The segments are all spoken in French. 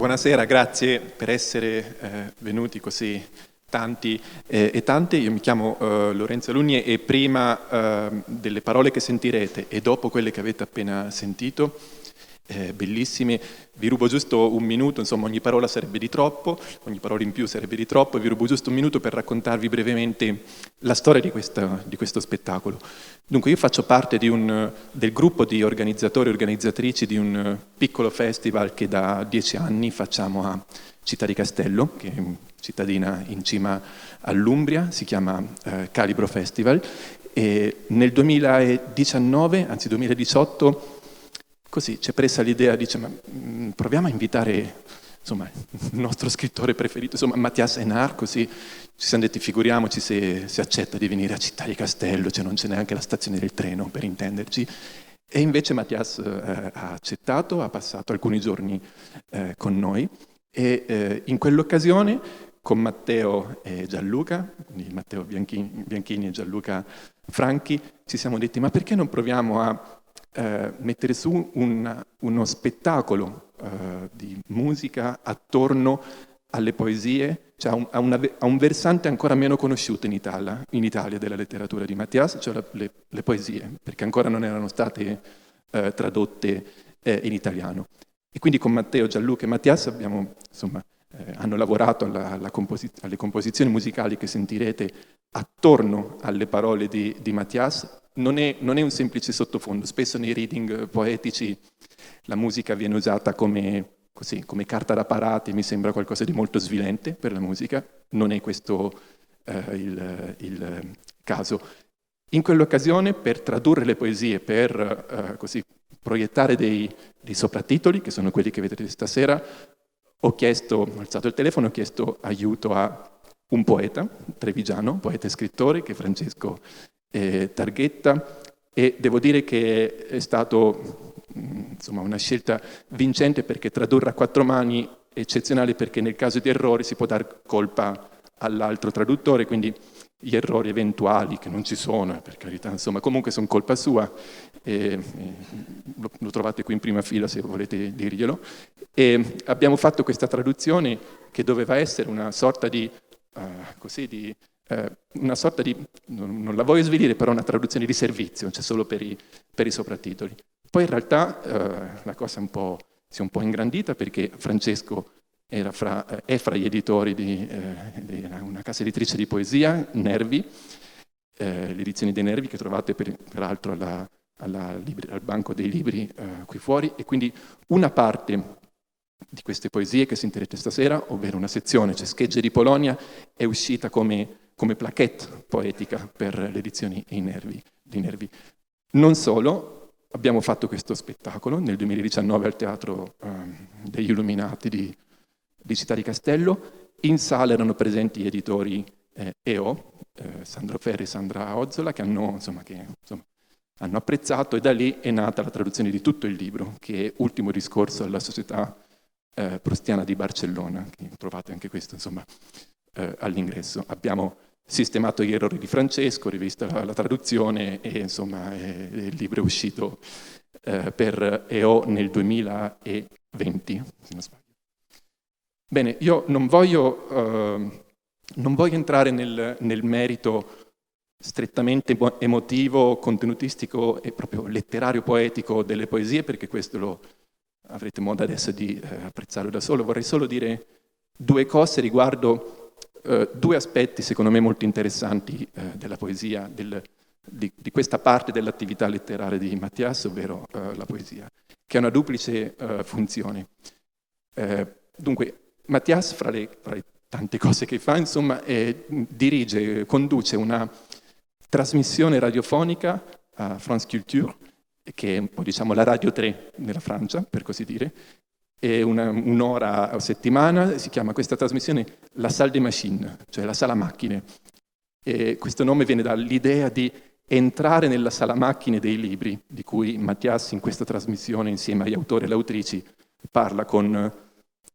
Buonasera, grazie per essere venuti così tanti e tante. Io mi chiamo Lorenzo Alunni e prima delle parole che sentirete e dopo quelle che avete appena sentito, bellissime, vi rubo giusto un minuto, insomma ogni parola sarebbe di troppo, ogni parola in più sarebbe di troppo, e vi rubo giusto un minuto per raccontarvi brevemente la storia di questo spettacolo. Dunque io faccio parte del gruppo di organizzatori e organizzatrici di un piccolo festival che da 10 anni facciamo a Città di Castello, che è cittadina in cima all'Umbria, si chiama Calibro Festival, e nel 2019, anzi 2018, così ci è presa l'idea, dice ma proviamo a invitare insomma, il nostro scrittore preferito, insomma Mathias Enard, così ci siamo detti figuriamoci se accetta di venire a Città di Castello, cioè non c'è neanche la stazione del treno per intenderci. E invece Mathias ha accettato, ha passato alcuni giorni con noi e in quell'occasione con Matteo e Gianluca, quindi Matteo Bianchini e Gianluca Franchi, ci siamo detti ma perché non proviamo a mettere su uno spettacolo di musica attorno alle poesie, cioè a un versante ancora meno conosciuto in Italia della letteratura di Mathias, cioè le poesie, perché ancora non erano state tradotte in italiano. E quindi con Matteo, Gianluca e Mathias hanno lavorato alle composizioni musicali che sentirete attorno alle parole di Mathias. Non è un semplice sottofondo, spesso nei reading poetici la musica viene usata come carta da parati, mi sembra qualcosa di molto svilente per la musica, non è questo il caso. In quell'occasione, per tradurre le poesie, per proiettare dei soprattitoli, che sono quelli che vedrete stasera, ho alzato il telefono e ho chiesto aiuto a un poeta trevigiano, poeta e scrittore, che è Francesco Targhetta, e devo dire che è stato una scelta vincente, perché tradurre a 4 mani è eccezionale, perché nel caso di errori si può dar colpa all'altro traduttore, quindi gli errori eventuali, che non ci sono, per carità, comunque sono colpa sua, lo trovate qui in prima fila se volete dirglielo. E abbiamo fatto questa traduzione che doveva essere una sorta di non la voglio svilire, però una traduzione di servizio, cioè solo per i soprattitoli. Poi in realtà la cosa si è un po' ingrandita, perché Francesco è fra gli editori di una casa editrice di poesia, Nervi, le edizioni dei Nervi, che trovate peraltro al banco dei libri qui fuori, e quindi una parte di queste poesie che sentirete stasera, ovvero una sezione, cioè Schegge di Polonia, è uscita come plaquette poetica per le edizioni dei Nervi. Non solo, abbiamo fatto questo spettacolo nel 2019 al Teatro degli Illuminati di Città di Castello. In sala erano presenti gli editori EO, Sandro Ferri e Sandra Ozzola, che hanno apprezzato, e da lì è nata la traduzione di tutto il libro, che è Ultimo discorso alla Società Proustiana di Barcellona, che trovate anche questo all'ingresso. Abbiamo sistemato gli errori di Francesco, rivista la traduzione, e il libro è uscito per EO nel 2020, se non sbaglio. Bene, io non voglio entrare nel merito strettamente emotivo, contenutistico e proprio letterario poetico delle poesie, perché questo lo avrete modo adesso di apprezzarlo da solo. Vorrei solo dire 2 cose riguardo 2 aspetti secondo me molto interessanti della poesia, di questa parte dell'attività letteraria di Mathias, ovvero la poesia, che ha una duplice funzione. Dunque, Mathias, fra le tante cose che fa, conduce una trasmissione radiofonica a France Culture, che è un po' la Radio 3 nella Francia, per così dire, è un'ora a settimana. Si chiama questa trasmissione la Salle des Machines, cioè la sala macchine. E questo nome viene dall'idea di entrare nella sala macchine dei libri, di cui Mathias in questa trasmissione, insieme agli autori e alle autrici, parla con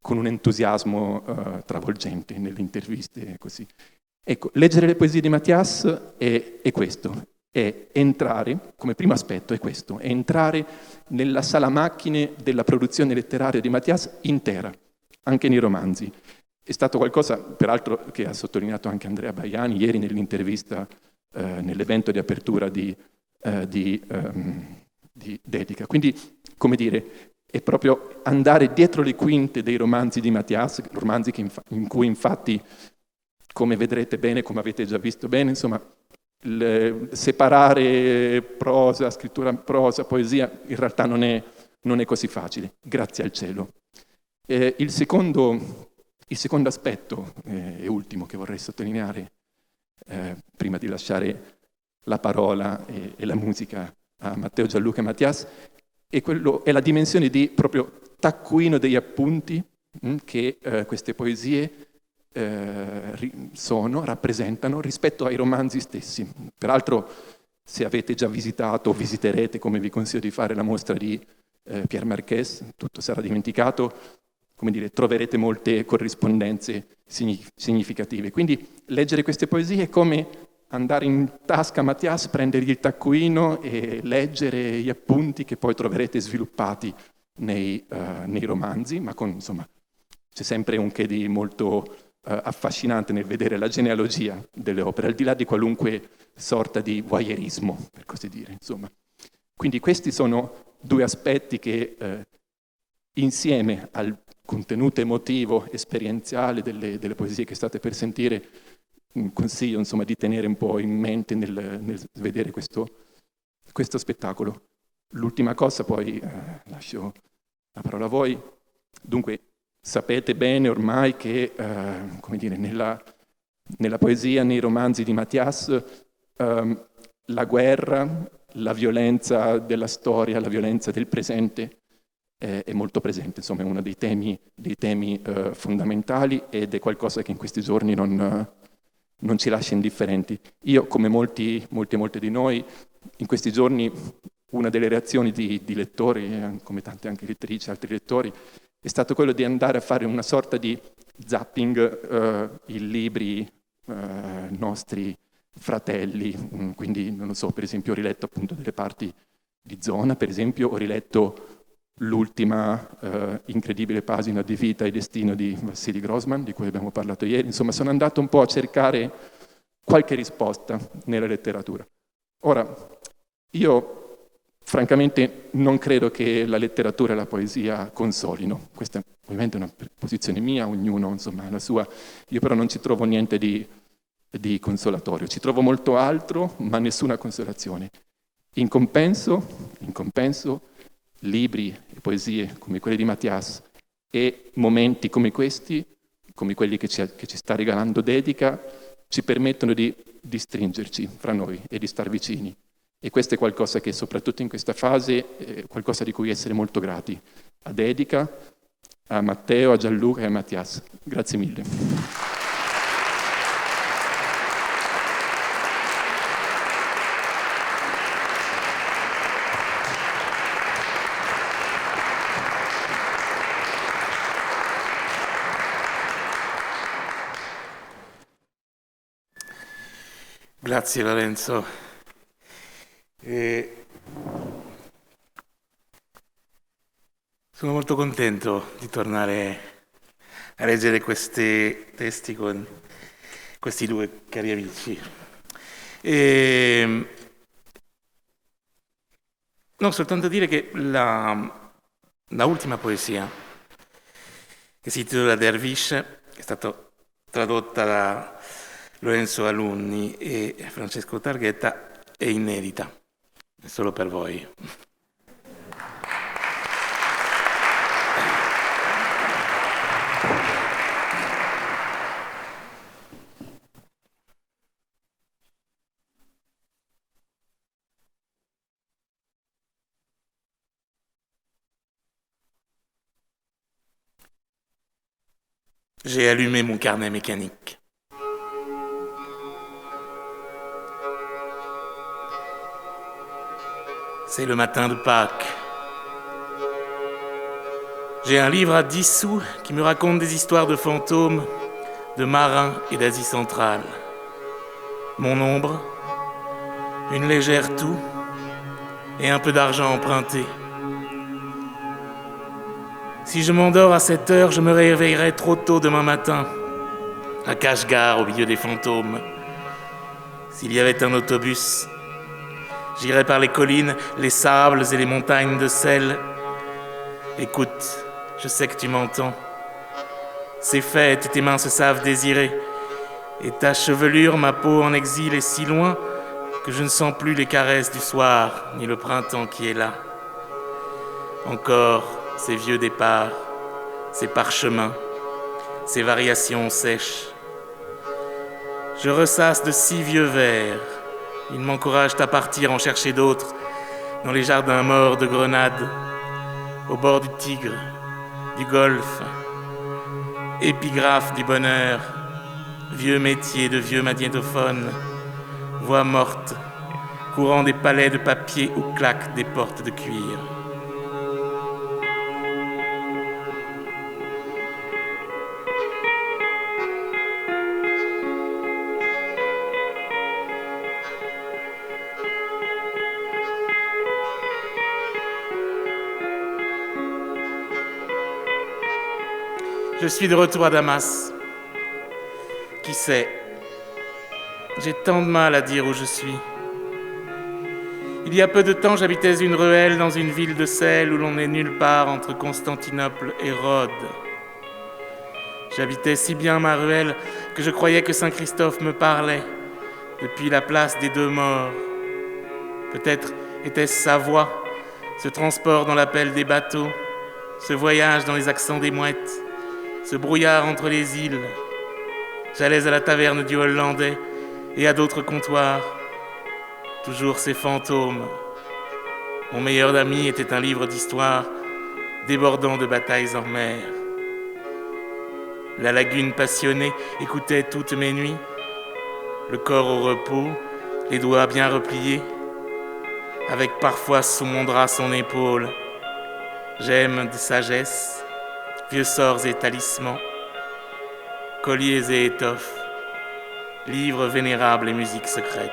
un entusiasmo travolgente nelle interviste. Così. Ecco, leggere le poesie di Mathias è questo, è entrare, come primo aspetto è questo, è entrare nella sala macchine della produzione letteraria di Mathias intera, anche nei romanzi. È stato qualcosa, peraltro, che ha sottolineato anche Andrea Baiani ieri nell'intervista, nell'evento di apertura di Dedica. Quindi, come dire, è proprio andare dietro le quinte dei romanzi di Mathias, romanzi in cui infatti, come vedrete bene, come avete già visto bene, insomma, separare prosa, scrittura prosa, poesia, in realtà non è così facile, grazie al cielo. Il secondo aspetto e ultimo che vorrei sottolineare, prima di lasciare la parola e la musica a Matteo, Gianluca e Mathias, è la dimensione di proprio taccuino degli appunti che queste poesie rappresentano rispetto ai romanzi stessi. Peraltro, se avete già visitato o visiterete, come vi consiglio di fare, la mostra di Pierre Marchés, tutto sarà dimenticato, come dire, troverete molte corrispondenze significative. Quindi leggere queste poesie è come andare in tasca a Mathias, prendergli il taccuino e leggere gli appunti che poi troverete sviluppati nei romanzi, ma insomma, c'è sempre un che di molto affascinante nel vedere la genealogia delle opere, al di là di qualunque sorta di voyeurismo, per così dire, insomma. Quindi questi sono due aspetti che insieme al contenuto emotivo, esperienziale delle poesie che state per sentire, consiglio insomma di tenere un po' in mente nel vedere questo spettacolo. L'ultima cosa, poi lascio la parola a voi. Dunque, sapete bene ormai che, come dire, nella poesia, nei romanzi di Mathias, la guerra, la violenza della storia, la violenza del presente è molto presente, insomma è uno dei temi fondamentali ed è qualcosa che in questi giorni non ci lascia indifferenti. Io, come molte di noi, in questi giorni una delle reazioni di lettori, come tante anche lettrici, altri lettori, è stato quello di andare a fare una sorta di zapping in libri nostri fratelli, quindi non lo so, per esempio ho riletto appunto delle parti di Zona, per esempio ho riletto l'ultima incredibile pagina di Vita e Destino di Vassili Grossman, di cui abbiamo parlato ieri. Insomma, sono andato un po' a cercare qualche risposta nella letteratura. Ora, io francamente non credo che la letteratura e la poesia consolino. Questa ovviamente è una posizione mia, ognuno insomma ha la sua. Io però non ci trovo niente di consolatorio. Ci trovo molto altro, ma nessuna consolazione. In compenso, libri e poesie come quelli di Mathias e momenti come questi, come quelli che ci sta regalando Dedica, ci permettono di stringerci fra noi e di star vicini. E questo è qualcosa che, soprattutto in questa fase, è qualcosa di cui essere molto grati. A Dedica, a Matteo, a Gianluca e a Mathias. Grazie mille. Grazie Lorenzo. Sono molto contento di tornare a leggere questi testi con questi due cari amici. Non soltanto dire che la ultima poesia, che si intitola Dervish, è stata tradotta da Lorenzo Alunni e Francesco Targhetta, è inedita, è solo per voi. J'ai allumé mon carnet mécanique. C'est le matin de Pâques. J'ai un livre à 10 sous qui me raconte des histoires de fantômes, de marins et d'Asie centrale. Mon ombre, une légère toux et un peu d'argent emprunté. Si je m'endors à 7 heures, je me réveillerai trop tôt demain matin, à Kashgar, au milieu des fantômes. S'il y avait un autobus, j'irais par les collines, les sables et les montagnes de sel. Écoute, je sais que tu m'entends. C'est fait et tes mains se savent désirer. Et ta chevelure, ma peau en exil est si loin que je ne sens plus les caresses du soir, ni le printemps qui est là. Encore ces vieux départs, ces parchemins, ces variations sèches. Je ressasse de si vieux vers. Ils m'encouragent à partir en chercher d'autres dans les jardins morts de Grenade, au bord du Tigre, du Golfe. Épigraphe du bonheur, vieux métier de vieux magnétophone, voix morte, courant des palais de papier ou claquent des portes de cuir. Je suis de retour à Damas. Qui sait? J'ai tant de mal à dire où je suis. Il y a peu de temps, j'habitais une ruelle dans une ville de sel où l'on n'est nulle part entre Constantinople et Rhodes. J'habitais si bien ma ruelle que je croyais que Saint-Christophe me parlait depuis la place des deux morts. Peut-être était-ce sa voix, ce transport dans l'appel des bateaux, ce voyage dans les accents des mouettes, ce brouillard entre les îles. J'allais à la taverne du Hollandais et à d'autres comptoirs. Toujours ces fantômes. Mon meilleur ami était un livre d'histoire débordant de batailles en mer. La lagune passionnée écoutait toutes mes nuits, le corps au repos, les doigts bien repliés, avec parfois sous mon drap son épaule. Gemmes de sagesse, vieux sorts et talismans, colliers et étoffes, livres vénérables et musique secrète.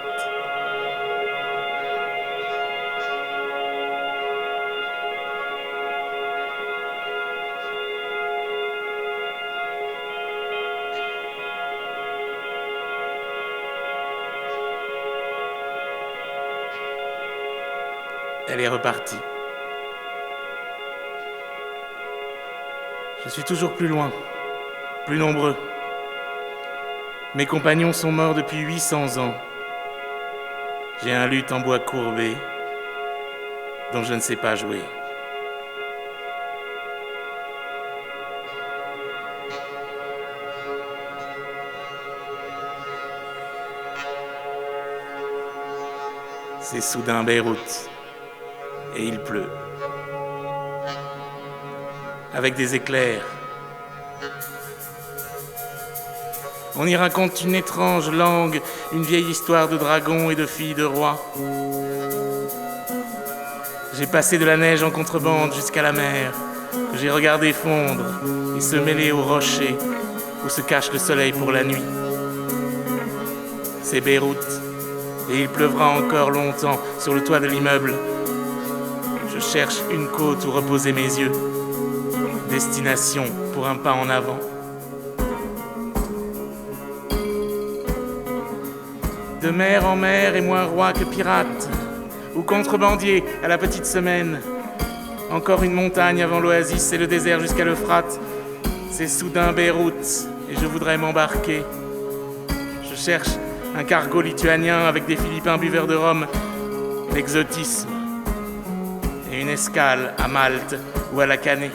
Elle est repartie. Je suis toujours plus loin, plus nombreux. Mes compagnons sont morts depuis 800 ans. J'ai un luth en bois courbé dont je ne sais pas jouer. C'est soudain Beyrouth et il pleut. Avec des éclairs. On y raconte une étrange langue, une vieille histoire de dragons et de filles de rois. J'ai passé de la neige en contrebande jusqu'à la mer, que j'ai regardé fondre et se mêler aux rochers où se cache le soleil pour la nuit. C'est Beyrouth, et il pleuvra encore longtemps sur le toit de l'immeuble. Je cherche une côte où reposer mes yeux. Destination pour un pas en avant. De mer en mer et moins roi que pirate, ou contrebandier à la petite semaine. Encore une montagne avant l'oasis et le désert jusqu'à l'Euphrate. C'est soudain Beyrouth et je voudrais m'embarquer. Je cherche un cargo lituanien avec des Philippins buveurs de rhum, l'exotisme et une escale à Malte ou à la Canée.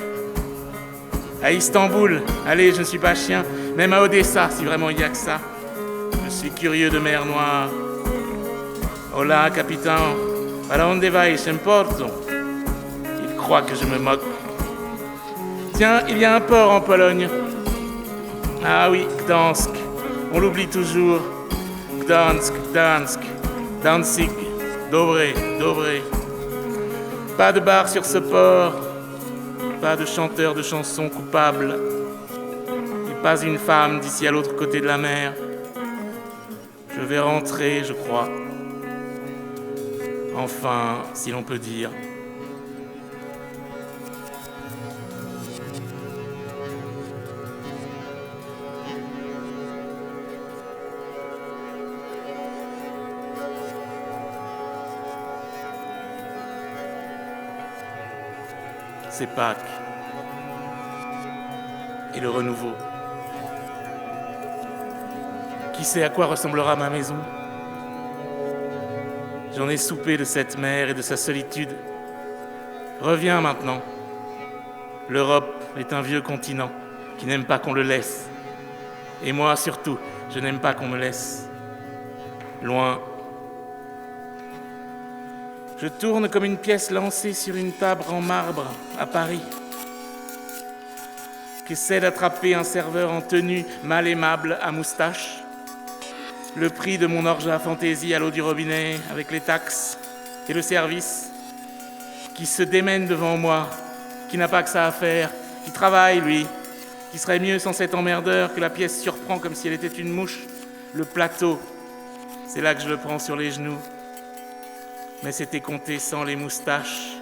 À Istanbul, allez, je ne suis pas chien, même à Odessa, si vraiment il y a que ça. Je suis curieux de mer Noire. Hola, capitaine, para onde vais, importo? Il croit que je me moque. Tiens, il y a un port en Pologne. Ah oui, Gdansk, on l'oublie toujours. Gdansk, Gdansk, Danzig, Dobre, Dobre. Pas de bar sur ce port. Pas de chanteur de chansons coupables, et pas une femme d'ici à l'autre côté de la mer. Je vais rentrer, je crois. Enfin, si l'on peut dire. c'est Pâques et le renouveau. Qui sait à quoi ressemblera ma maison? J'en ai soupé de cette mer et de sa solitude. Reviens maintenant. L'Europe est un vieux continent qui n'aime pas qu'on le laisse. Et moi surtout, je n'aime pas qu'on me laisse. Loin. Je tourne comme une pièce lancée sur une table en marbre à Paris. Qu'essaie d'attraper un serveur en tenue mal aimable à moustache. Le prix de mon orge à fantaisie à l'eau du robinet avec les taxes et le service. Qui se démène devant moi, qui n'a pas que ça à faire, qui travaille lui, qui serait mieux sans cet emmerdeur que la pièce surprend comme si elle était une mouche. Le plateau, c'est là que je le prends sur les genoux. Mais c'était compté sans les moustaches,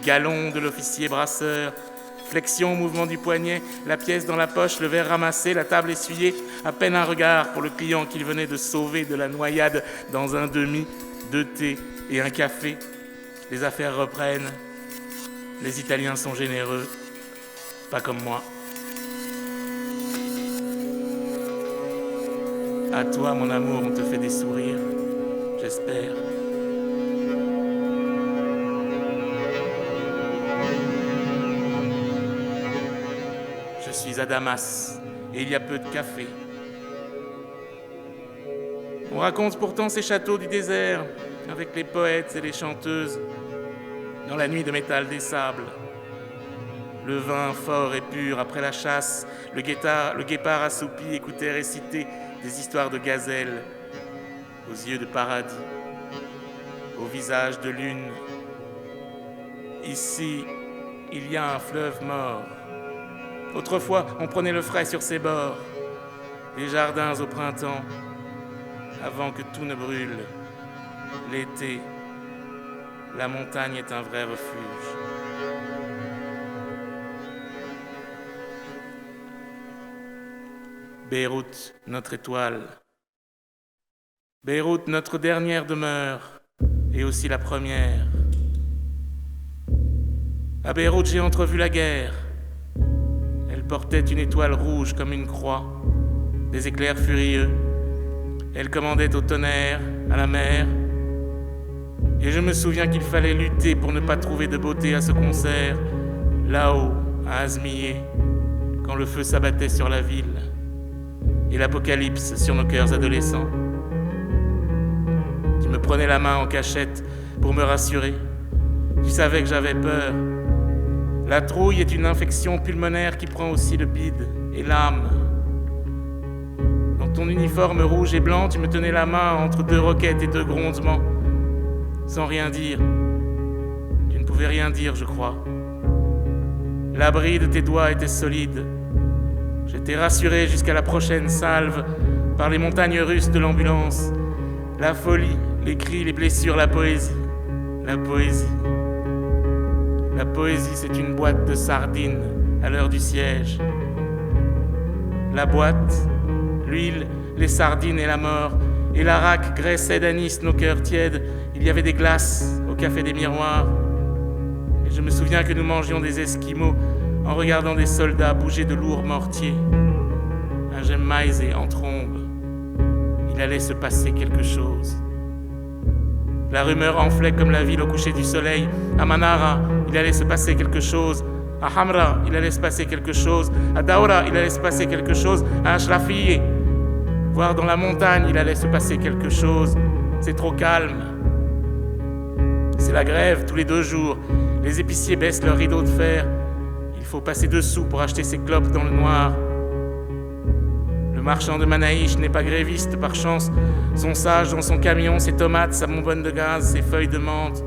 galon de l'officier brasseur, flexion, mouvement du poignet, la pièce dans la poche, le verre ramassé, la table essuyée, à peine un regard pour le client qu'il venait de sauver de la noyade dans un demi, 2 thés et un café. Les affaires reprennent. Les Italiens sont généreux, pas comme moi. À toi, mon amour, on te fait des sourires, j'espère. Je suis à Damas et il y a peu de café. On raconte pourtant ces châteaux du désert avec les poètes et les chanteuses dans la nuit de métal des sables. Le vin fort et pur après la chasse, le guépard assoupi écoutait réciter des histoires de gazelles aux yeux de paradis, au visage de lune. Ici, il y a un fleuve mort. Autrefois, on prenait le frais sur ses bords, les jardins au printemps, avant que tout ne brûle. L'été, la montagne est un vrai refuge. Beyrouth, notre étoile. Beyrouth, notre dernière demeure, et aussi la première. À Beyrouth, j'ai entrevu la guerre. Elle portait une étoile rouge comme une croix, des éclairs furieux. Elle commandait au tonnerre, à la mer. Et je me souviens qu'il fallait lutter pour ne pas trouver de beauté à ce concert, là-haut, à Azmieh, quand le feu s'abattait sur la ville et l'apocalypse sur nos cœurs adolescents. Tu me prenais la main en cachette pour me rassurer. Tu savais que j'avais peur. La trouille est une infection pulmonaire qui prend aussi le bide et l'âme. Dans ton uniforme rouge et blanc, tu me tenais la main entre 2 roquettes et 2 grondements, sans rien dire. Tu ne pouvais rien dire, je crois. L'abri de tes doigts était solide. J'étais rassuré jusqu'à la prochaine salve par les montagnes russes de l'ambulance. La folie, les cris, les blessures, la poésie. La poésie. La poésie, c'est une boîte de sardines à l'heure du siège. La boîte, l'huile, les sardines et la mort. Et l'araque graissait d'anis nos cœurs tièdes. Il y avait des glaces au café des miroirs. Et je me souviens que nous mangions des esquimaux en regardant des soldats bouger de lourds mortiers. Un gemme maïsé en trombe. Il allait se passer quelque chose. La rumeur enflait comme la ville au coucher du soleil. À Manara, il allait se passer quelque chose. À Hamra, il allait se passer quelque chose. À Daoura, il allait se passer quelque chose. À Ashrafiyeh, voire dans la montagne, il allait se passer quelque chose. C'est trop calme. C'est la grève tous les 2 jours. Les épiciers baissent leurs rideaux de fer. Il faut passer dessous pour acheter ses clopes dans le noir. Le marchand de Manaïch n'est pas gréviste par chance. Son sage dans son camion, ses tomates, sa bonbonne de gaz, ses feuilles de menthe.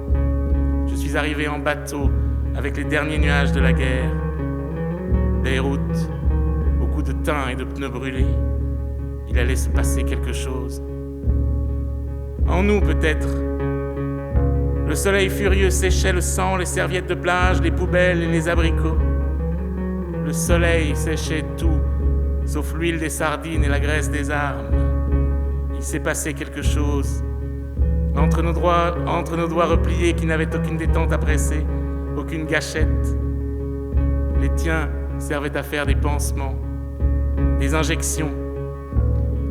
Je suis arrivé en bateau avec les derniers nuages de la guerre. Beyrouth, beaucoup de thym et de pneus brûlés. Il allait se passer quelque chose. En nous peut-être. Le soleil furieux séchait le sang, les serviettes de plage, les poubelles et les abricots. Le soleil séchait tout, sauf l'huile des sardines et la graisse des armes. Il s'est passé quelque chose. Entre nos doigts repliés qui n'avaient aucune détente à presser, aucune gâchette. Les tiens servaient à faire des pansements, des injections.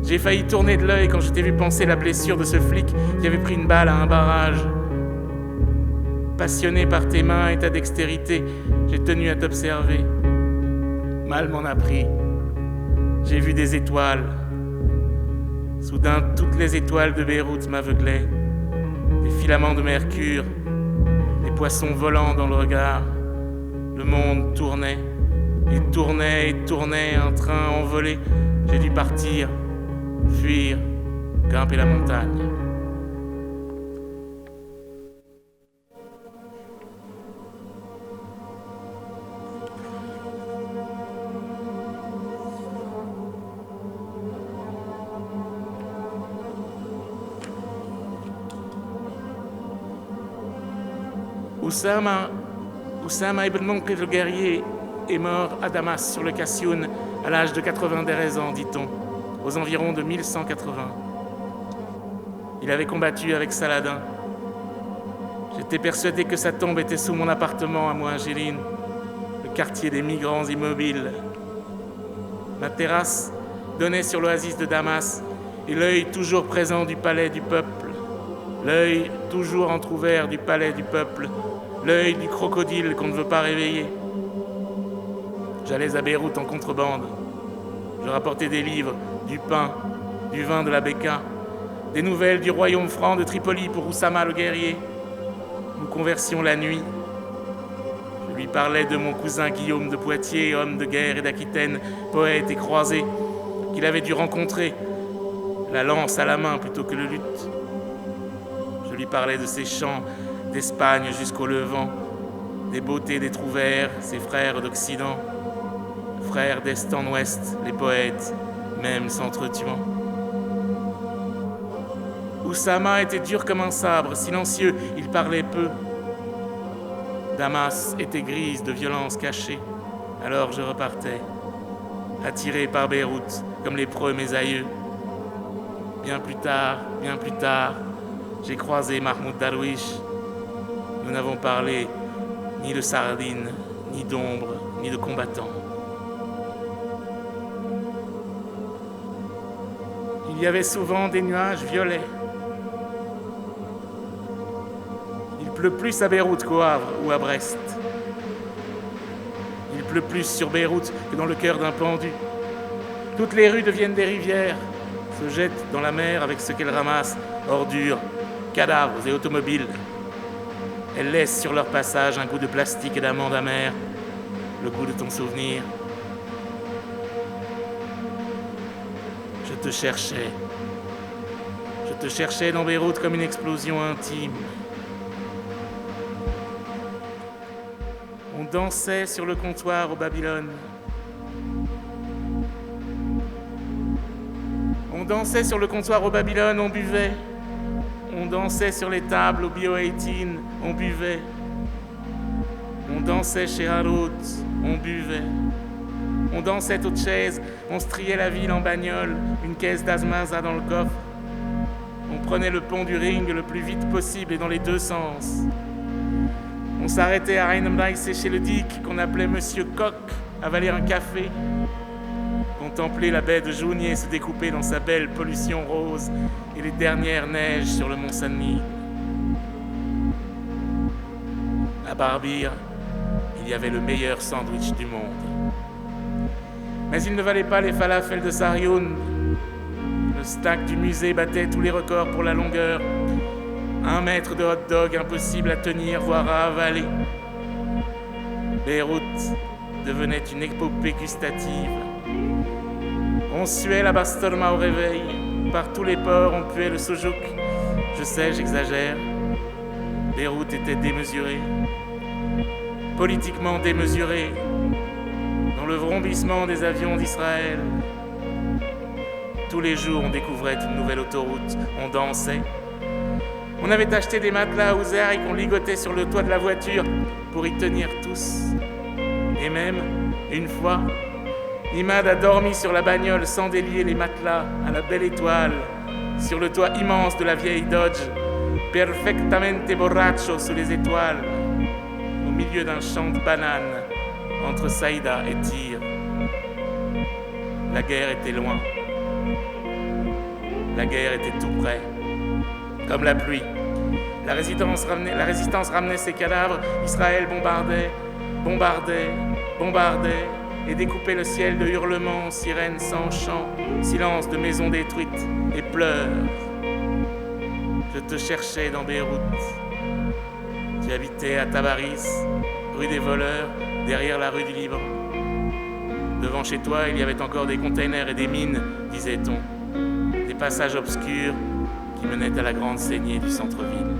J'ai failli tourner de l'œil quand je t'ai vu panser la blessure de ce flic qui avait pris une balle à un barrage. Passionné par tes mains et ta dextérité, j'ai tenu à t'observer. Mal m'en a pris. J'ai vu des étoiles. Soudain, toutes les étoiles de Beyrouth m'aveuglaient. Des filaments de mercure, des poissons volants dans le regard. Le monde tournait, et tournait, et tournait, un train envolé. J'ai dû partir, fuir, grimper la montagne. Oussama ibn Munqidh le guerrier est mort à Damas sur le Kassioun à l'âge de 90 ans, dit-on, aux environs de 1180. Il avait combattu avec Saladin. J'étais persuadé que sa tombe était sous mon appartement à Mouajirine, le quartier des migrants immobiles. Ma terrasse donnait sur l'oasis de Damas et l'œil toujours présent du palais du peuple, l'œil toujours entrouvert du palais du peuple, l'œil du crocodile qu'on ne veut pas réveiller. J'allais à Beyrouth en contrebande. Je rapportais des livres, du pain, du vin de la Beka, des nouvelles du royaume franc de Tripoli pour Oussama le guerrier. Nous conversions la nuit. Je lui parlais de mon cousin Guillaume de Poitiers, homme de guerre et d'Aquitaine, poète et croisé, qu'il avait dû rencontrer, la lance à la main plutôt que le luth. Je lui parlais de ses chants d'Espagne jusqu'au Levant, des beautés des Trouvères, ses frères d'Occident, frères d'Est en Ouest, les poètes, même s'entretuant. Oussama était dur comme un sabre, silencieux, il parlait peu. Damas était grise de violence cachée, alors je repartais, attiré par Beyrouth, comme les preux mes aïeux. Bien plus tard, j'ai croisé Mahmoud Darwish. Nous n'avons parlé ni de sardines, ni d'ombre, ni de combattants. Il y avait souvent des nuages violets. Il pleut plus à Beyrouth qu'au Havre ou à Brest. Il pleut plus sur Beyrouth que dans le cœur d'un pendu. Toutes les rues deviennent des rivières, se jettent dans la mer avec ce qu'elles ramassent, ordures, cadavres et automobiles. Elles laissent sur leur passage un goût de plastique et d'amande amère, le goût de ton souvenir. Je te cherchais dans Beyrouth comme une explosion intime. On dansait sur le comptoir au Babylone. On dansait sur le comptoir au Babylone, on buvait. On dansait sur les tables au Bio-18, on buvait. On dansait chez Harrout, on buvait. On dansait aux chaises, on striait la ville en bagnole, une caisse d'Azmaza dans le coffre. On prenait le pont du Ring le plus vite possible et dans les deux sens. On s'arrêtait à Rheinheim-Reiss chez le Dick, qu'on appelait Monsieur Coq, avaler un café. Contempler la baie de Jounier se découper dans sa belle pollution rose et les dernières neiges sur le mont Saint-Denis. À Barbire, il y avait le meilleur sandwich du monde. Mais il ne valait pas les falafels de Sarioun. Le stack du musée battait tous les records pour la longueur. 1 mètre de hot-dog impossible à tenir, voire à avaler. Beyrouth devenait une épopée gustative. On suait la bastorma au réveil. Par tous les ports, on puait le soujouk. Je sais, j'exagère. Beyrouth était démesurée. Politiquement démesurée. Dans le vrombissement des avions d'Israël. Tous les jours, on découvrait une nouvelle autoroute. On dansait. On avait acheté des matelas aux airs et qu'on ligotait sur le toit de la voiture pour y tenir tous. Et même, une fois, Imad a dormi sur la bagnole sans délier les matelas à la belle étoile, sur le toit immense de la vieille Dodge, perfectamente borracho sous les étoiles, au milieu d'un champ de bananes, entre Saïda et Tyr. La guerre était loin. La guerre était tout près, comme la pluie. La résistance ramenait ses cadavres. Israël bombardait et découpait le ciel de hurlements, sirènes sans chant, silence de maisons détruites et pleurs. Je te cherchais dans Beyrouth. Tu habitais à Tabaris, rue des voleurs, derrière la rue du Liban. Devant chez toi, il y avait encore des containers et des mines, disait-on. Des passages obscurs qui menaient à la grande saignée du centre-ville.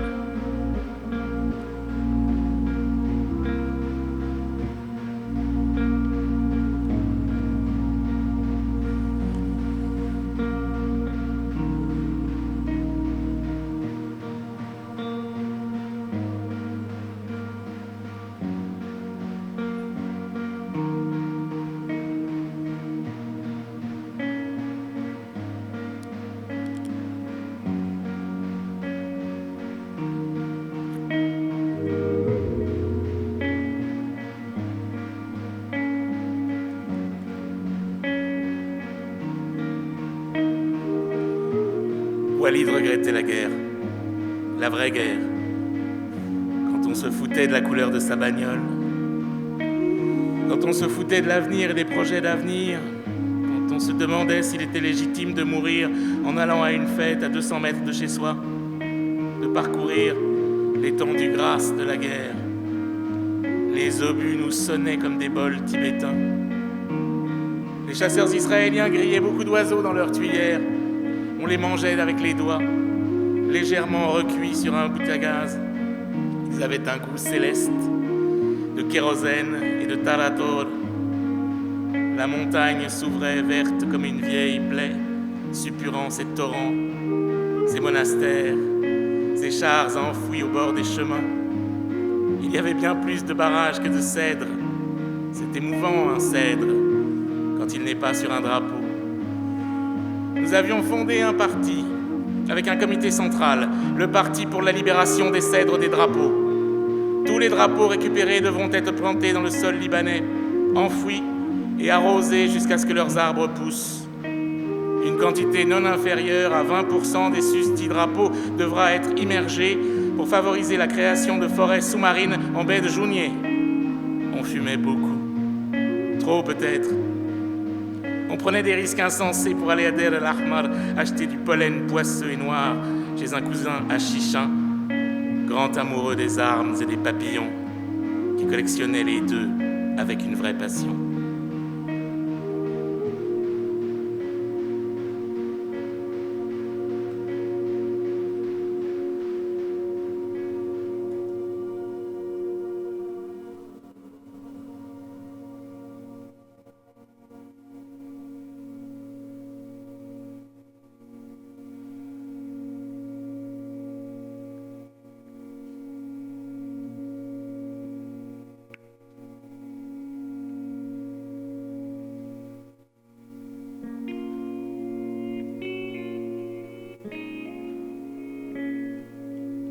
Walid regrettait la guerre, la vraie guerre, quand on se foutait de la couleur de sa bagnole, quand on se foutait de l'avenir et des projets d'avenir, quand on se demandait s'il était légitime de mourir en allant à une fête à 200 mètres de chez soi, de parcourir l'étendue grasse de la guerre. Les obus nous sonnaient comme des bols tibétains. Les chasseurs israéliens grillaient beaucoup d'oiseaux dans leurs tuyères. On les mangeait avec les doigts, légèrement recuits sur un bout à gaz. Ils avaient un goût céleste, de kérosène et de tarator. La montagne s'ouvrait verte comme une vieille plaie, suppurant ses torrents, ses monastères, ses chars enfouis au bord des chemins. Il y avait bien plus de barrages que de cèdres. C'est émouvant, un cèdre, quand il n'est pas sur un drapeau. Nous avions fondé un parti, avec un comité central, le Parti pour la libération des cèdres des drapeaux. Tous les drapeaux récupérés devront être plantés dans le sol libanais, enfouis et arrosés jusqu'à ce que leurs arbres poussent. Une quantité non inférieure à 20% des susdits drapeaux devra être immergée pour favoriser la création de forêts sous-marines en baie de Jounier. On fumait beaucoup. Trop peut-être. On prenait des risques insensés pour aller à Der el-Ahmar acheter du pollen poisseux et noir chez un cousin hachichin, grand amoureux des armes et des papillons, qui collectionnait les deux avec une vraie passion.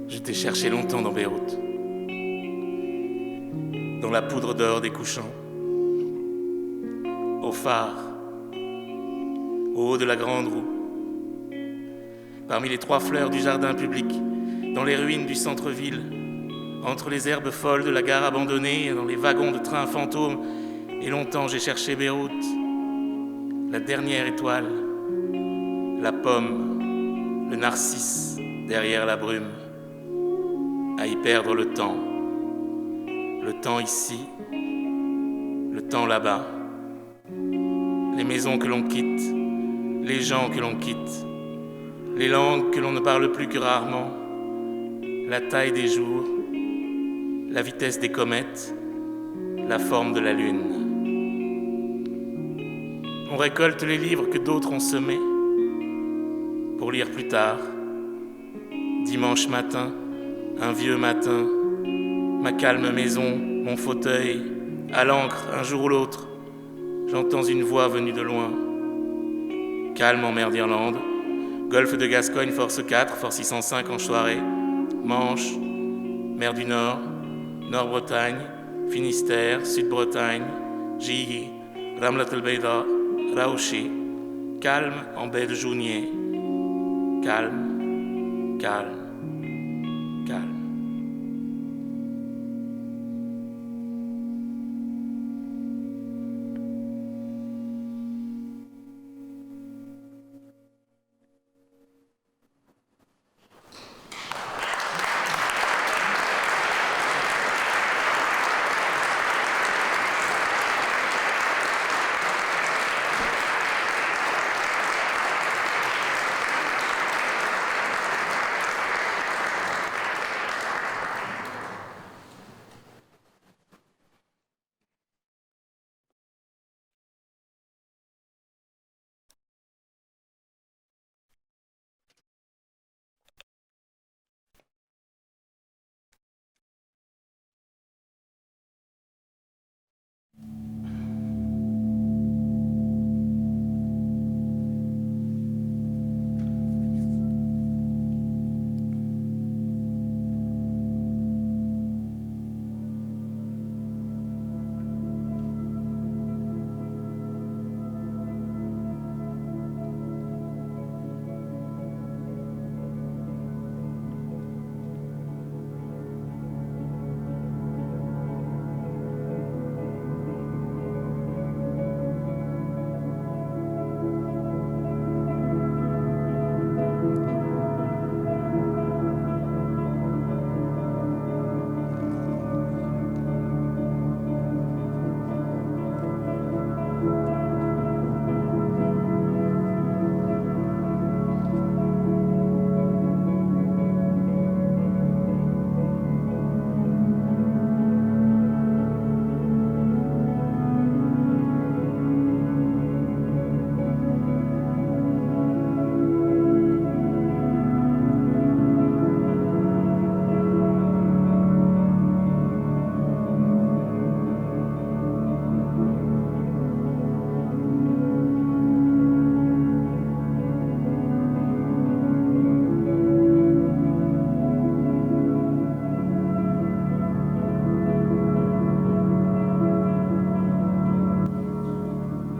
Je t'ai cherché longtemps dans Beyrouth, dans la poudre d'or des couchants, au phare, au haut de la grande roue, parmi les 3 fleurs du jardin public, dans les ruines du centre-ville, entre les herbes folles de la gare abandonnée, dans les wagons de train fantômes, et longtemps j'ai cherché Beyrouth, la dernière étoile, la pomme, le narcisse derrière la brume. À y perdre le temps ici, le temps là-bas, les maisons que l'on quitte, les gens que l'on quitte, les langues que l'on ne parle plus que rarement, la taille des jours, la vitesse des comètes, la forme de la lune. On récolte les livres que d'autres ont semés pour lire plus tard, dimanche matin, un vieux matin, ma calme maison, mon fauteuil, à l'encre, un jour ou l'autre, j'entends une voix venue de loin. Calme en mer d'Irlande, golfe de Gascogne, force 4, force 605 en soirée, Manche, mer du Nord, Nord-Bretagne, Finistère, Sud-Bretagne, جي رملة البيضاء روشي calme en baie de Jounier calme calme calme.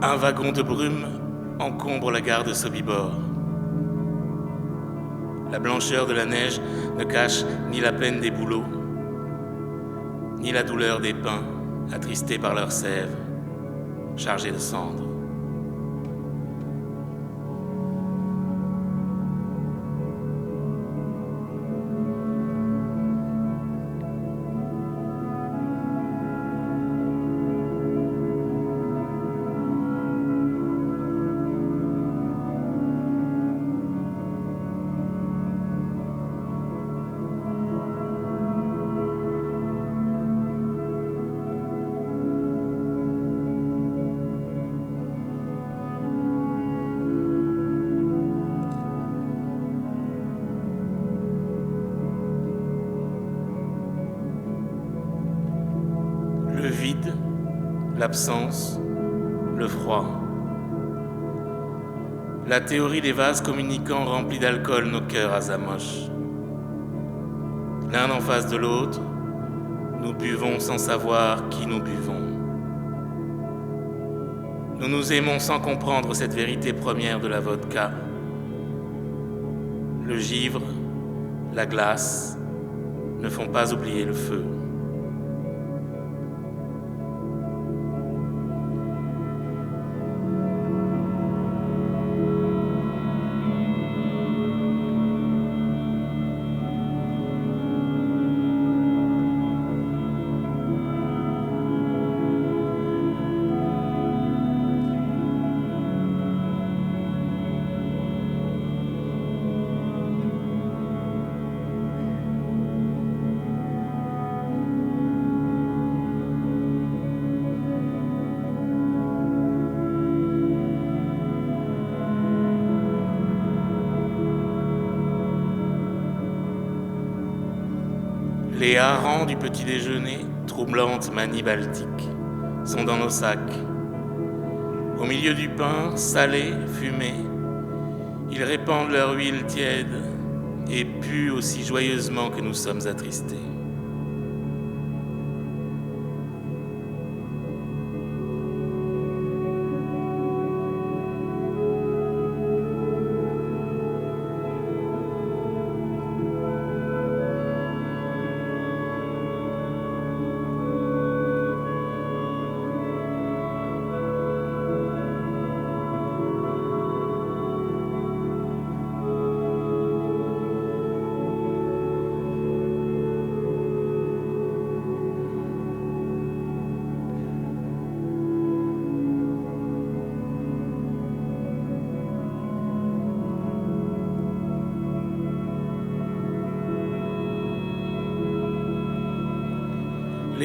Un wagon de brume encombre la gare de Sobibor. La blancheur de la neige ne cache ni la peine des bouleaux, ni la douleur des pins, attristés par leur sève, chargés de cendres. Le vide, l'absence, le froid. La théorie des vases communicants remplit d'alcool nos cœurs azamoches. L'un en face de l'autre, nous buvons sans savoir qui nous buvons. Nous nous aimons sans comprendre cette vérité première de la vodka. Le givre, la glace ne font pas oublier le feu. Les harengs du petit déjeuner, troublante manie baltique, sont dans nos sacs. Au milieu du pain, salé, fumé, ils répandent leur huile tiède et puent aussi joyeusement que nous sommes attristés.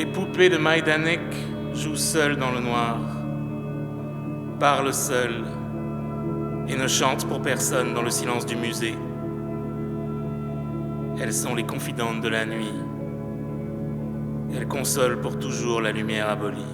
poupées de Majdanek jouent seules dans le noir, parlent seules et ne chantent pour personne dans le silence du musée. Elles sont les confidentes de la nuit. Elles consolent pour toujours la lumière abolie.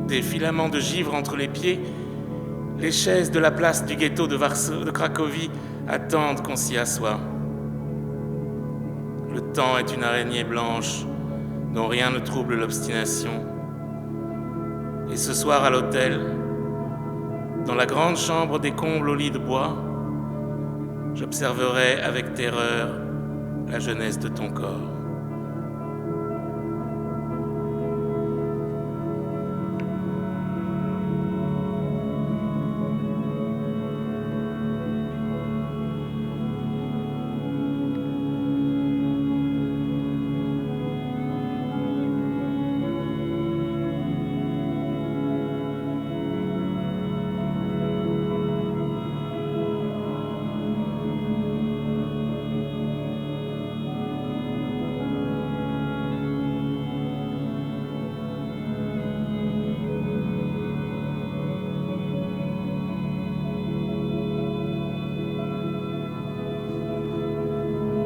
Des filaments de givre entre les pieds, les chaises de la place du ghetto de Cracovie attendent qu'on s'y assoie. Le temps est une araignée blanche dont rien ne trouble l'obstination. Et ce soir à l'hôtel, dans la grande chambre des combles au lit de bois, j'observerai avec terreur la jeunesse de ton corps.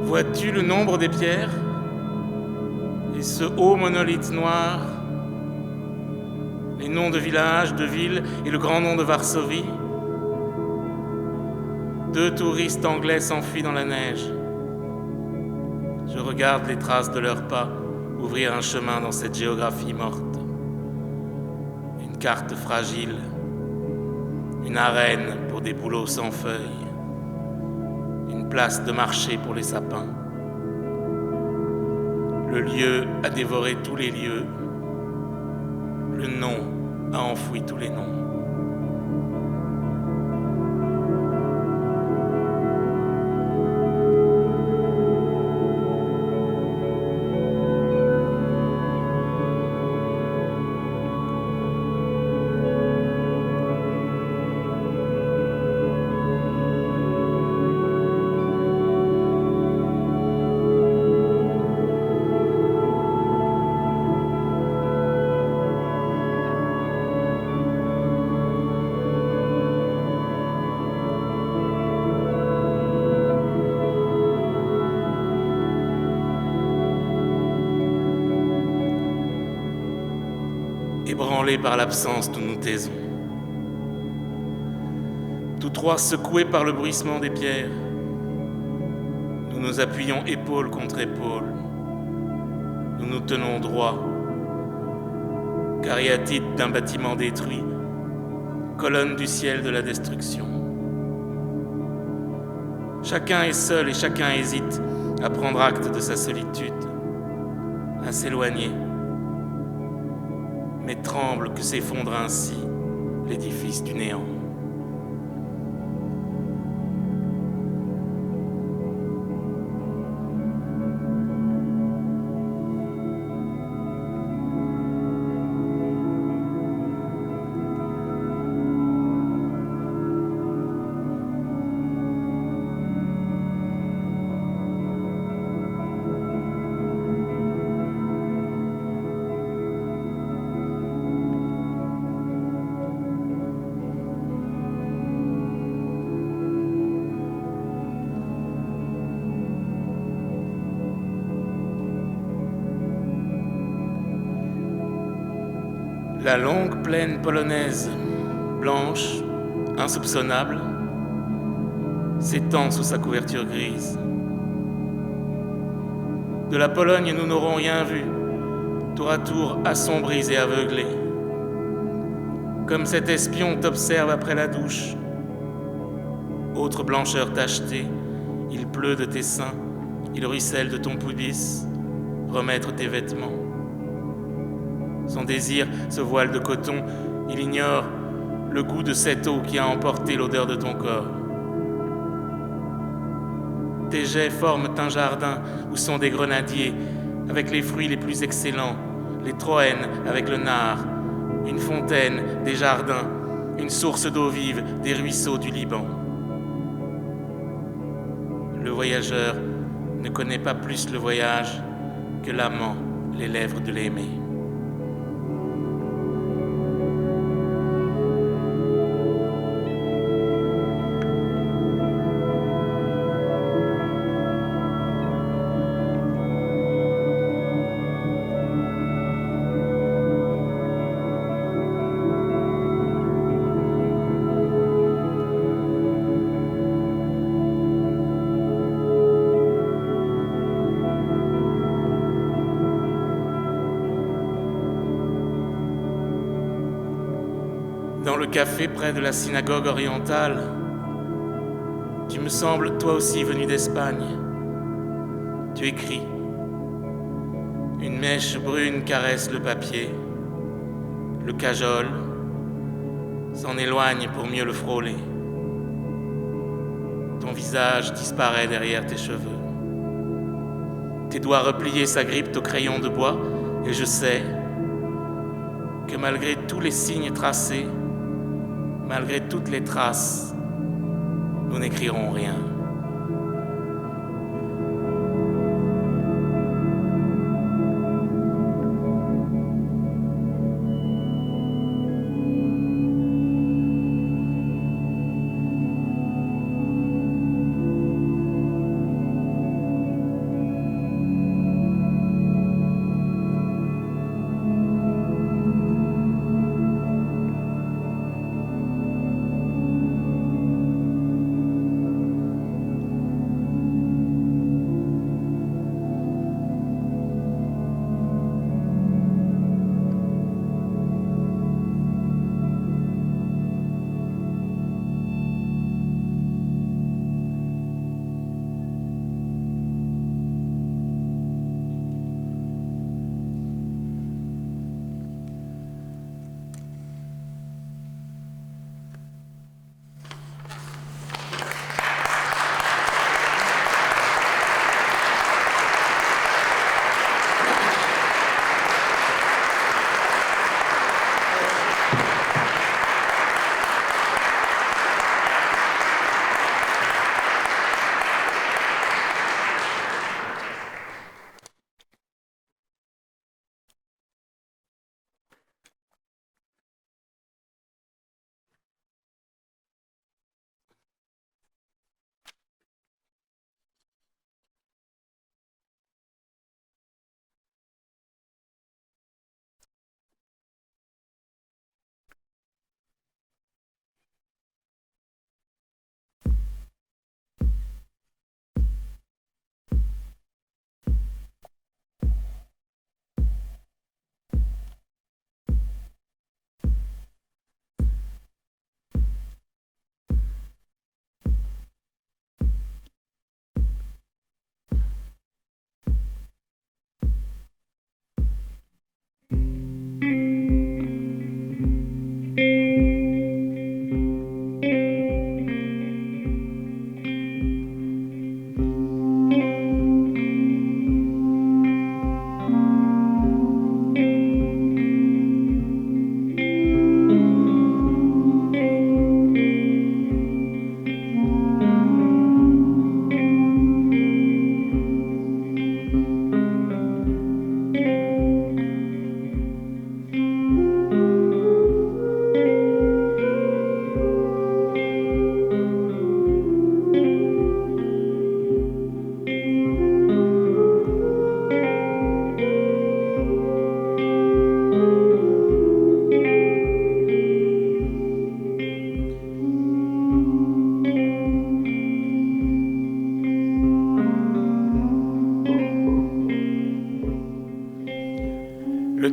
Vois-tu le nombre des pierres et ce haut monolithe noir, les noms de villages, de villes et le grand nom de Varsovie? 2 touristes anglais s'enfuient dans la neige. Je regarde les traces de leurs pas ouvrir un chemin dans cette géographie morte. Une carte fragile, une arène pour des bouleaux sans feuilles. Une place de marché pour les sapins. Le lieu a dévoré tous les lieux. Le nom a enfoui tous les noms. Ébranlés par l'absence, nous nous taisons. Tous 3 secoués par le bruissement des pierres, nous nous appuyons épaule contre épaule. Nous nous tenons droit. Cariatide d'un bâtiment détruit, colonne du ciel de la destruction. Chacun est seul et chacun hésite à prendre acte de sa solitude, à s'éloigner, mais tremble que s'effondre ainsi l'édifice du néant. La longue plaine polonaise, blanche, insoupçonnable, s'étend sous sa couverture grise. De la Pologne, nous n'aurons rien vu, tour à tour assombris et aveuglés. Comme cet espion t'observe après la douche. Autre blancheur tachetée, il pleut de tes seins, il ruisselle de ton pubis, remettre tes vêtements. Son désir, ce voile de coton, il ignore le goût de cette eau qui a emporté l'odeur de ton corps. Tes jets forment un jardin où sont des grenadiers, avec les fruits les plus excellents, les troènes avec le nard, une fontaine, des jardins, une source d'eau vive, des ruisseaux du Liban. Le voyageur ne connaît pas plus le voyage que l'amant les lèvres de l'aimer. Dans le café près de la synagogue orientale, tu me sembles toi aussi venu d'Espagne. Tu écris. Une mèche brune caresse le papier. Le cajole s'en éloigne pour mieux le frôler. Ton visage disparaît derrière tes cheveux. Tes doigts repliés s'agrippent au crayon de bois et je sais que malgré tous les signes tracés, malgré toutes les traces, nous n'écrirons rien.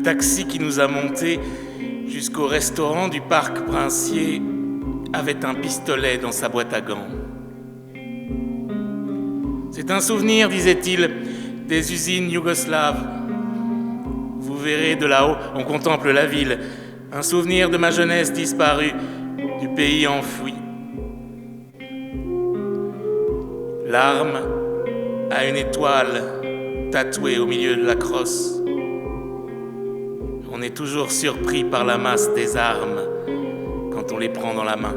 taxi qui nous a montés jusqu'au restaurant du parc Princier avait un pistolet dans sa boîte à gants. C'est un souvenir, disait-il, des usines yougoslaves. Vous verrez de là-haut, on contemple la ville, un souvenir de ma jeunesse disparue, du pays enfoui. L'arme a une étoile tatouée au milieu de la crosse. On est toujours surpris par la masse des armes quand on les prend dans la main.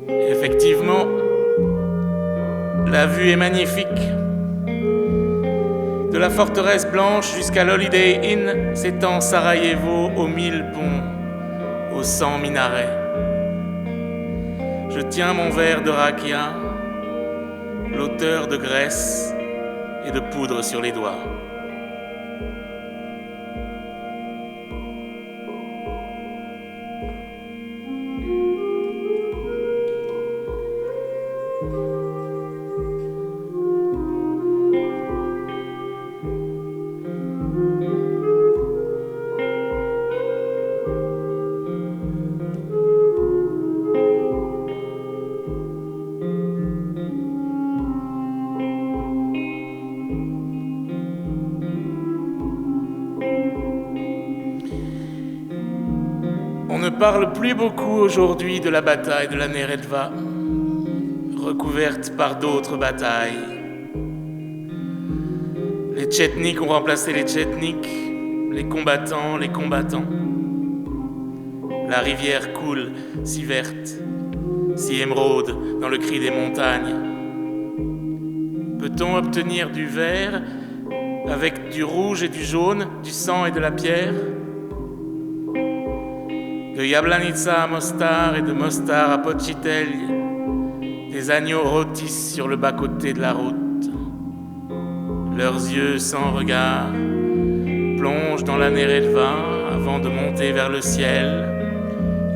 Effectivement, la vue est magnifique. De la forteresse blanche jusqu'à l'Holiday Inn s'étend Sarajevo aux 1000 ponts, aux 100 minarets. Je tiens mon verre de rakia, l'auteur de graisse et de poudre sur les doigts. On ne parle plus beaucoup aujourd'hui de la bataille de la Neretva, recouverte par d'autres batailles. Les Tchétniks ont remplacé les Tchétniks, les combattants. La rivière coule, si verte, si émeraude dans le cri des montagnes. Peut-on obtenir du vert avec du rouge et du jaune, du sang et de la pierre ? De Jablanica à Mostar et de Mostar à Počitelj, des agneaux rôtissent sur le bas-côté de la route. Leurs yeux sans regard plongent dans la Neretva avant de monter vers le ciel,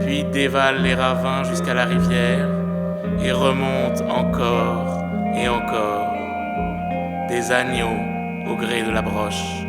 puis dévalent les ravins jusqu'à la rivière et remontent encore et encore, des agneaux au gré de la broche.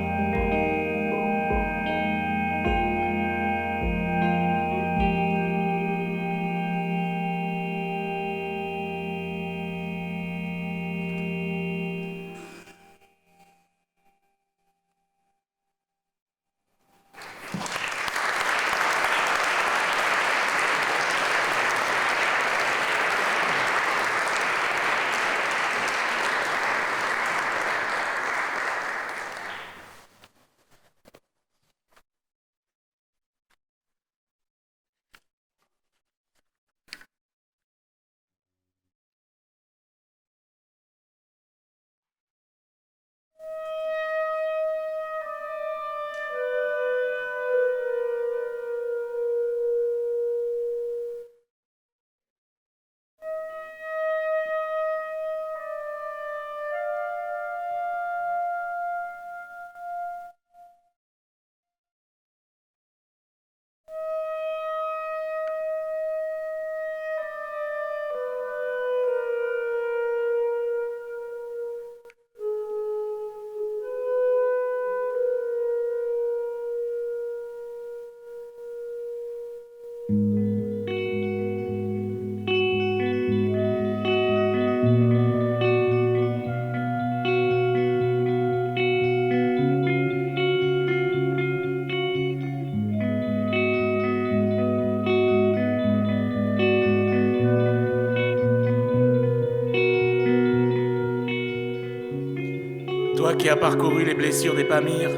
Toi qui as parcouru les blessures des Pamirs,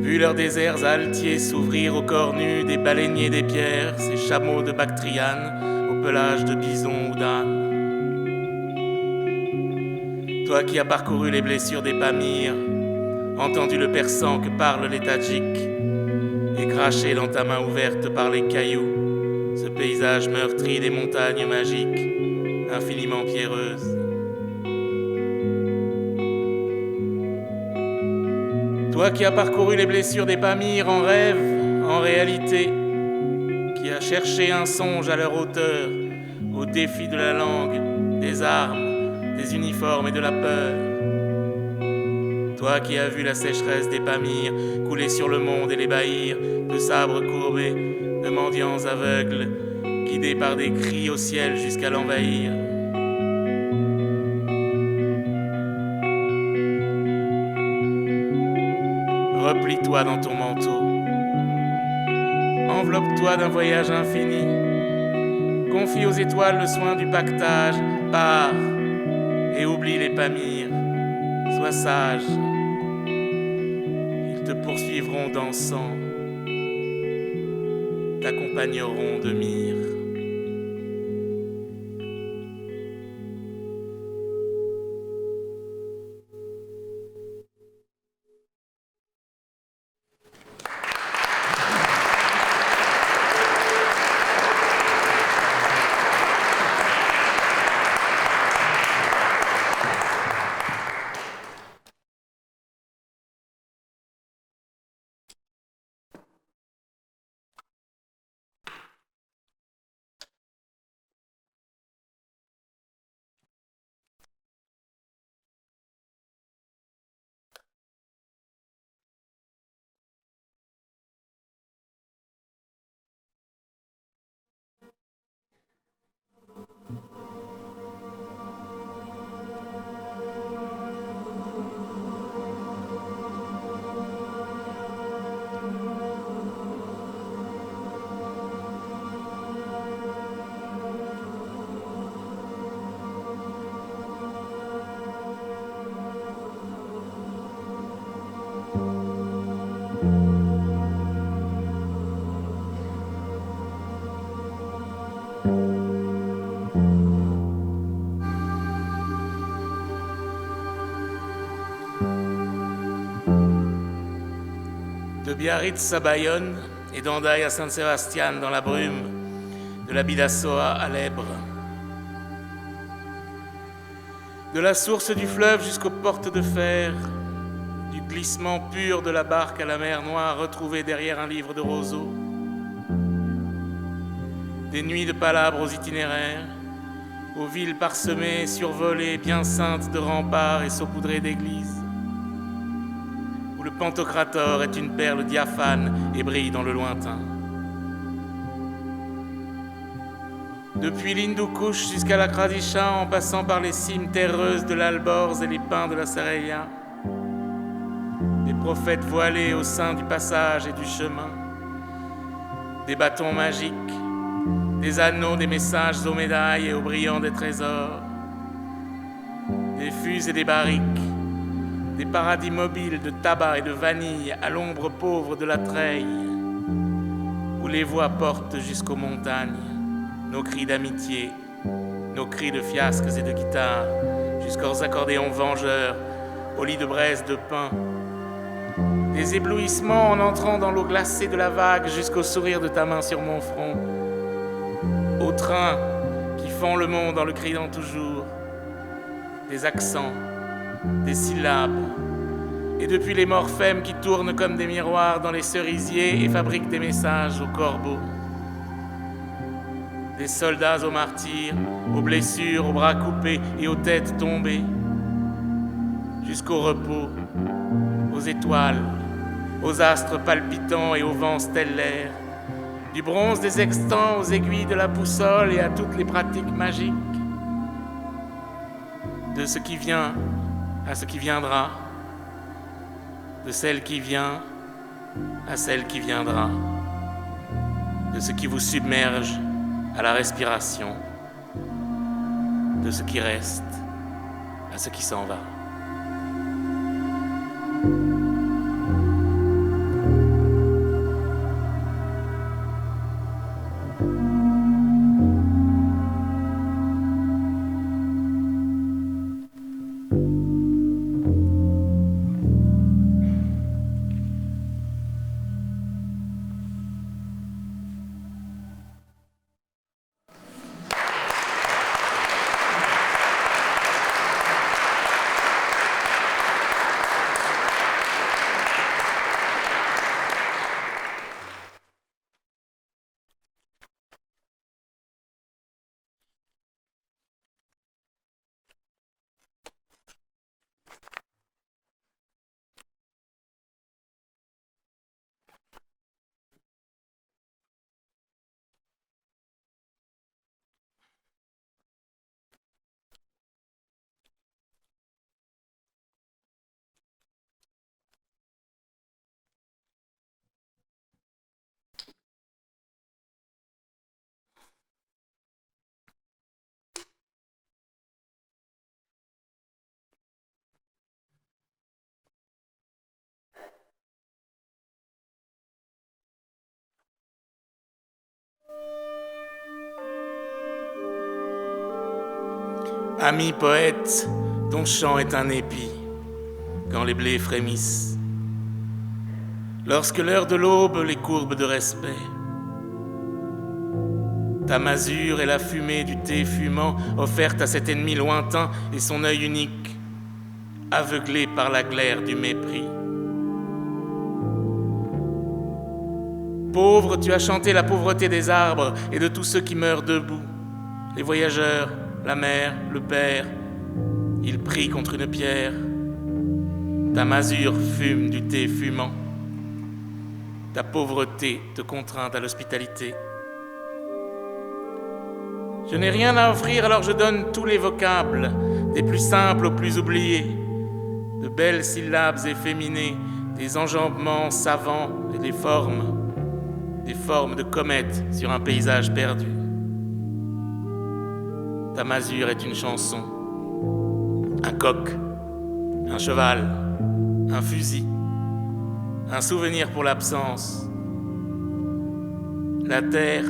vu leurs déserts altiers s'ouvrir au corps nu des baleiniers des pierres, ces chameaux de Bactriane au pelage de bison ou d'âne. Toi qui as parcouru les blessures des Pamirs, entendu le persan que parlent les Tadjiks, et craché dans ta main ouverte par les cailloux, ce paysage meurtri des montagnes magiques, infiniment pierreuses. Toi qui as parcouru les blessures des Pamirs en rêve, en réalité, qui as cherché un songe à leur hauteur, au défi de la langue, des armes, des uniformes et de la peur. Toi qui as vu la sécheresse des Pamirs couler sur le monde et l'ébahir de sabres courbés, de mendiants aveugles, guidés par des cris au ciel jusqu'à l'envahir. Replie-toi dans ton manteau, enveloppe-toi d'un voyage infini, confie aux étoiles le soin du pactage, pars et oublie les Pamirs, sois sage, ils te poursuivront dansant, t'accompagneront de myrrhe. De Biarritz à Bayonne et d'Hendaye à Saint-Sébastien dans la brume, de la Bidassoa à l'Èbre. De la source du fleuve jusqu'aux portes de fer, du glissement pur de la barque à la mer Noire retrouvée derrière un livre de roseaux. Des nuits de palabres aux itinéraires, aux villes parsemées, survolées, bien ceintes de remparts et saupoudrées d'églises. Où le Pantocrator est une perle diaphane et brille dans le lointain. Depuis l'Hindoukouche jusqu'à la Kradisha, en passant par les cimes terreuses de l'Alborz et les pins de la Saraya, des prophètes voilés au sein du passage et du chemin, des bâtons magiques, des anneaux, des messages aux médailles et aux brillants des trésors, des fûts et des barriques, des paradis mobiles de tabac et de vanille à l'ombre pauvre de la treille, où les voix portent jusqu'aux montagnes nos cris d'amitié, nos cris de fiasques et de guitares, jusqu'aux accordéons vengeurs, aux lits de braise de pain, des éblouissements en entrant dans l'eau glacée de la vague jusqu'au sourire de ta main sur mon front, aux trains qui font le monde en le criant toujours, des accents, des syllabes, et depuis les morphèmes qui tournent comme des miroirs dans les cerisiers et fabriquent des messages aux corbeaux. Des soldats aux martyrs, aux blessures, aux bras coupés et aux têtes tombées, jusqu'au repos, aux étoiles, aux astres palpitants et aux vents stellaires, du bronze des extants aux aiguilles de la boussole et à toutes les pratiques magiques, de ce qui vient à ce qui viendra, de celle qui vient à celle qui viendra, de ce qui vous submerge à la respiration, de ce qui reste à ce qui s'en va. Ami poète, ton chant est un épi quand les blés frémissent. Lorsque l'heure de l'aube les courbe de respect, ta masure est la fumée du thé fumant offerte à cet ennemi lointain et son œil unique, aveuglé par la glaire du mépris. Pauvre, tu as chanté la pauvreté des arbres et de tous ceux qui meurent debout, les voyageurs, la mère, le père. Ils prient contre une pierre. Ta masure fume du thé fumant. Ta pauvreté te contraint à l'hospitalité. Je n'ai rien à offrir, alors je donne tous les vocables, des plus simples aux plus oubliés, de belles syllabes efféminées, des enjambements savants et des formes de comètes sur un paysage perdu. Ta masure est une chanson, un coq, un cheval, un fusil, un souvenir pour l'absence. La terre,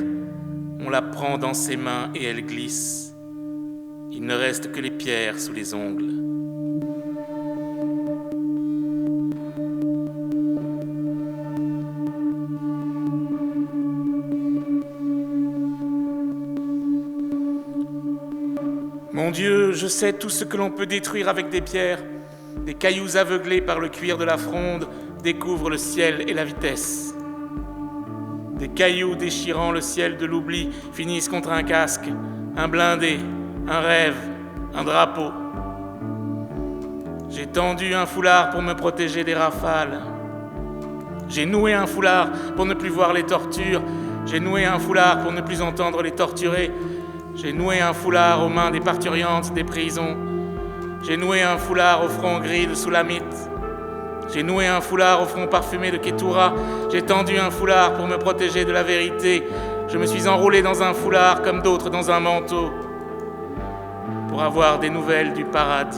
on la prend dans ses mains et elle glisse. Il ne reste que les pierres sous les ongles. Mon Dieu, je sais tout ce que l'on peut détruire avec des pierres. Des cailloux aveuglés par le cuir de la fronde découvrent le ciel et la vitesse. Des cailloux déchirant le ciel de l'oubli finissent contre un casque, un blindé, un rêve, un drapeau. J'ai tendu un foulard pour me protéger des rafales. J'ai noué un foulard pour ne plus voir les tortures. J'ai noué un foulard pour ne plus entendre les torturés. J'ai noué un foulard aux mains des parturiantes des prisons. J'ai noué un foulard au front gris de Soulamite. J'ai noué un foulard au front parfumé de Kétoura. J'ai tendu un foulard pour me protéger de la vérité. Je me suis enroulé dans un foulard comme d'autres dans un manteau pour avoir des nouvelles du paradis.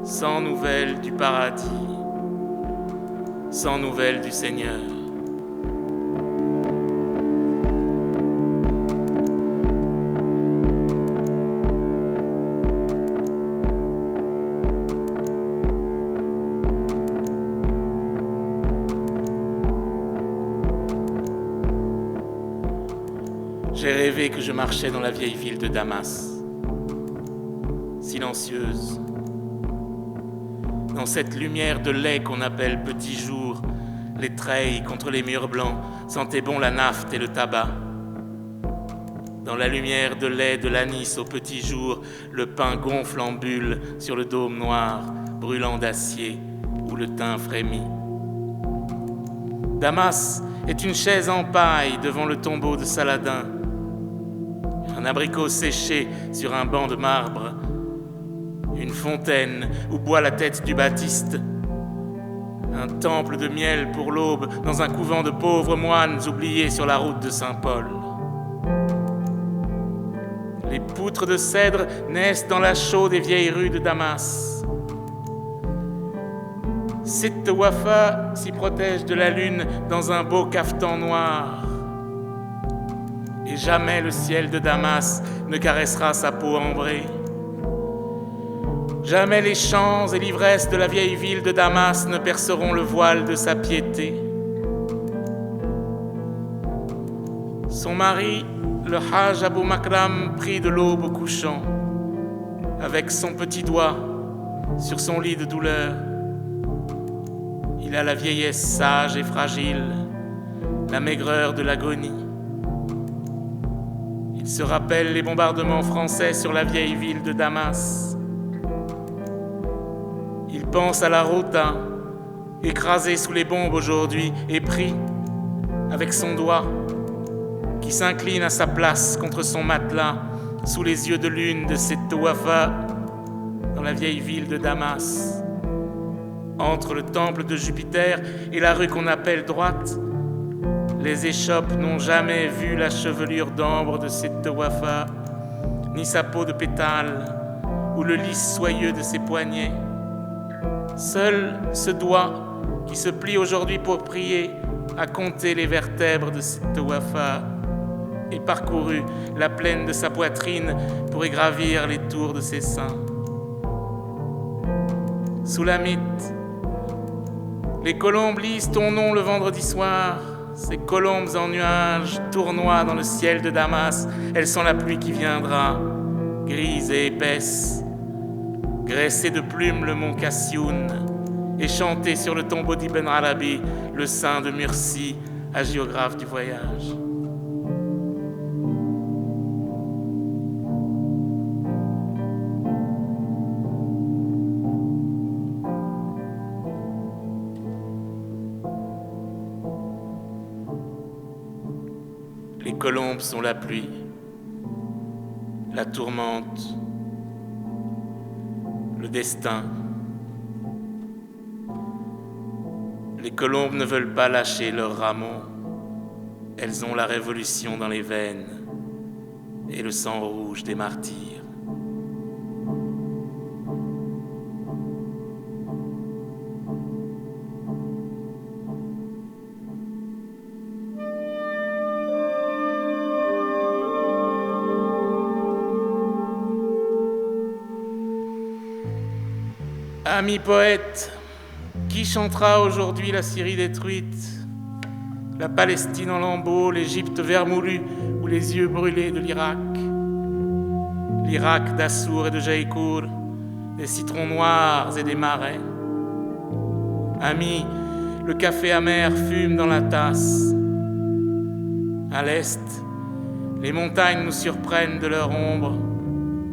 Sans nouvelles du paradis, sans nouvelles du Seigneur. J'ai rêvé que je marchais dans la vieille ville de Damas, silencieuse, dans cette lumière de lait qu'on appelle petit jour, les treilles contre les murs blancs sentaient bon la naphte et le tabac. Dans la lumière de lait de l'anis au petit jour, le pain gonfle en bulle sur le dôme noir, brûlant d'acier, où le thym frémit. Damas est une chaise en paille devant le tombeau de Saladin, un abricot séché sur un banc de marbre, une fontaine où boit la tête du Baptiste, un temple de miel pour l'aube dans un couvent de pauvres moines oubliés sur la route de Saint-Paul. Les poutres de cèdre naissent dans la chaux des vieilles rues de Damas. Sitt Wafa s'y protège de la lune dans un beau cafetan noir. Et jamais le ciel de Damas ne caressera sa peau ambrée. Jamais les chants et l'ivresse de la vieille ville de Damas ne perceront le voile de sa piété. Son mari, le Hajj Abou Makram, prit de l'aube au couchant, avec son petit doigt sur son lit de douleur. Il a la vieillesse sage et fragile, la maigreur de l'agonie. Il se rappelle les bombardements français sur la vieille ville de Damas. Il pense à la Rota, écrasée sous les bombes aujourd'hui, et prie, avec son doigt, qui s'incline à sa place contre son matelas, sous les yeux de lune de Sitt Wafa, dans la vieille ville de Damas. Entre le temple de Jupiter et la rue qu'on appelle droite, les échoppes n'ont jamais vu la chevelure d'ambre de Sitt Wafa, ni sa peau de pétale, ou le lys soyeux de ses poignets. Seul ce doigt, qui se plie aujourd'hui pour prier, a compté les vertèbres de Sitt Wafa, et parcouru la plaine de sa poitrine pour y gravir les tours de ses seins. Soulamite, les colombes lisent ton nom le vendredi soir. Ces colombes en nuages tournoient dans le ciel de Damas. Elles sont la pluie qui viendra, grise et épaisse. Graisser de plumes le mont Kassioun et chanter sur le tombeau d'Ibn Arabi le saint de Murcie, hagiographe du voyage. Les colombes sont la pluie, la tourmente, le destin. Les colombes ne veulent pas lâcher leurs rameaux. Elles ont la révolution dans les veines et le sang rouge des martyrs. Ami poète, qui chantera aujourd'hui la Syrie détruite, la Palestine en lambeaux, l'Égypte vermoulue ou les yeux brûlés de l'Irak? L'Irak d'Assour et de Jaïkour, des citrons noirs et des marais. Ami, le café amer fume dans la tasse. À l'est, les montagnes nous surprennent de leur ombre.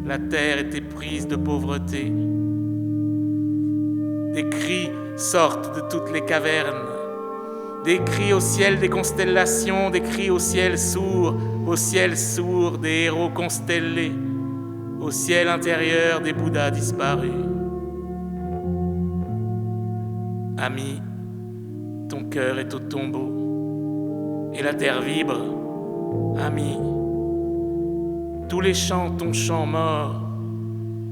La terre est éprise de pauvreté. Des cris sortent de toutes les cavernes, des cris au ciel des constellations, des cris au ciel sourd des héros constellés, au ciel intérieur des Bouddhas disparus. Ami, ton cœur est au tombeau, et la terre vibre. Ami, tous les chants ton chant mort,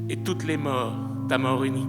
et toutes les morts ta mort unique.